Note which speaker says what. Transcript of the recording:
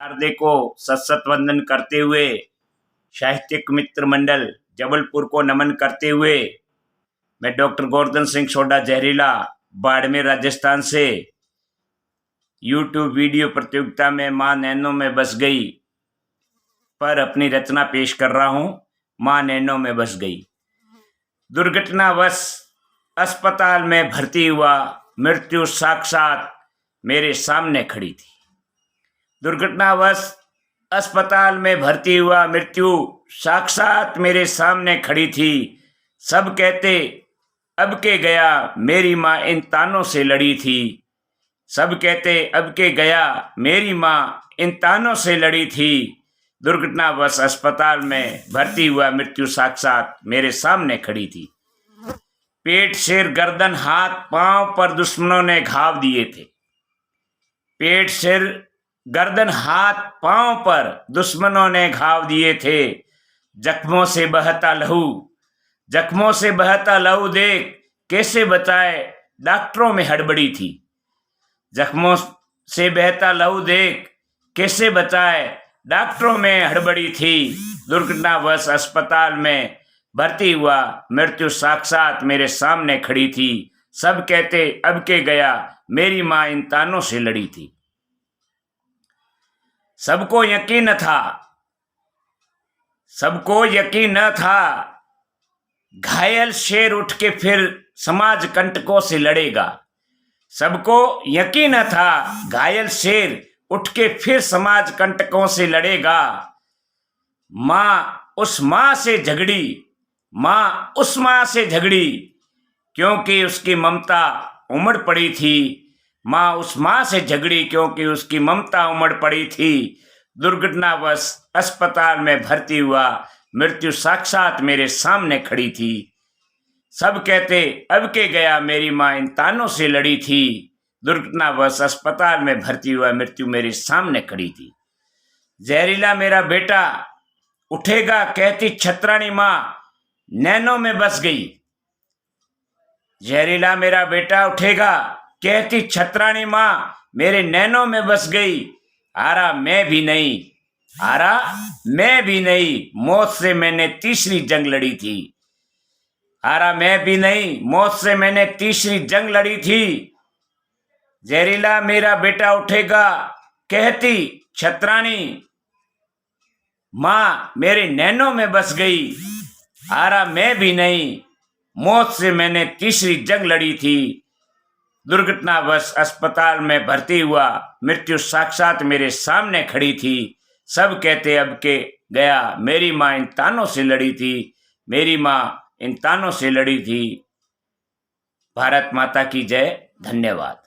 Speaker 1: हार्दिक को सत वंदन करते हुए साहित्यिक मित्र मंडल जबलपुर को नमन करते हुए मैं डॉक्टर गोवर्धन सिंह सोडा जहरीला बाड़मेर राजस्थान से यूट्यूब वीडियो प्रतियोगिता में माँ नैनो में बस गई पर अपनी रचना पेश कर रहा हूँ। माँ नैनो में बस गई। दुर्घटनावश अस्पताल में भर्ती हुआ, मृत्यु साक्षात मेरे सामने खड़ी थी। दुर्घटनावश अस्पताल में भर्ती हुआ, मृत्यु साक्षात मेरे सामने खड़ी थी। सब कहते अब के गया, मेरी माँ इन तानों से लड़ी थी। सब कहते अब के गया, मेरी माँ इन तानों से लड़ी थी। दुर्घटनावश अस्पताल में भर्ती हुआ, मृत्यु साक्षात मेरे सामने खड़ी थी। पेट, सिर, गर्दन, हाथ, पांव पर दुश्मनों ने घाव दिए थे। पेट, सिर, गर्दन, हाथ, पांव पर दुश्मनों ने घाव दिए थे। जख्मों से बहता लहू, जख्मों से बहता लहू देख कैसे बचाए, डॉक्टरों में हड़बड़ी थी। जख्मों से बहता लहू देख कैसे बचाए, डॉक्टरों में हड़बड़ी थी। दुर्घटनावश अस्पताल में भर्ती हुआ, मृत्यु साक्षात मेरे सामने खड़ी थी। सब कहते अब के गया, मेरी माँ इन तानों से लड़ी थी। सबको यकीन था, सबको यकीन न था, घायल शेर उठ के फिर समाज कंटकों से लड़ेगा। सबको यकीन था, घायल शेर उठ के फिर समाज कंटकों से लड़ेगा। माँ उस माँ से झगड़ी, माँ उस माँ से झगड़ी, क्योंकि उसकी ममता उमड़ पड़ी थी। माँ उस माँ से झगड़ी क्योंकि उसकी ममता उमड़ पड़ी थी। दुर्घटनावश अस्पताल में भर्ती हुआ, मृत्यु साक्षात मेरे सामने खड़ी थी। सब कहते अब के गया, मेरी माँ इन तानों से लड़ी थी। दुर्घटनावश अस्पताल में भर्ती हुआ, मृत्यु मेरे सामने खड़ी थी। जहरीला मेरा बेटा उठेगा, कहती छतरानी माँ नैनो में बस गई। जहरीला मेरा बेटा उठेगा, कहती छतरानी माँ मेरे नैनो में बस गई। हारा मैं भी नहीं, हारा मैं भी नहीं, मौत से मैंने तीसरी जंग लड़ी थी। हारा मैं भी नहीं, मौत से मैंने तीसरी जंग लड़ी थी। जहरीला मेरा बेटा उठेगा, कहती छतरानी माँ मेरे नैनो में बस गई। हारा मैं भी नहीं, मौत से मैंने तीसरी जंग लड़ी थी। दुर्घटनावश अस्पताल में भर्ती हुआ, मृत्यु साक्षात मेरे सामने खड़ी थी। सब कहते अब के गया, मेरी माँ इन तानों से लड़ी थी। मेरी माँ इन तानों से लड़ी थी। भारत माता की जय। धन्यवाद।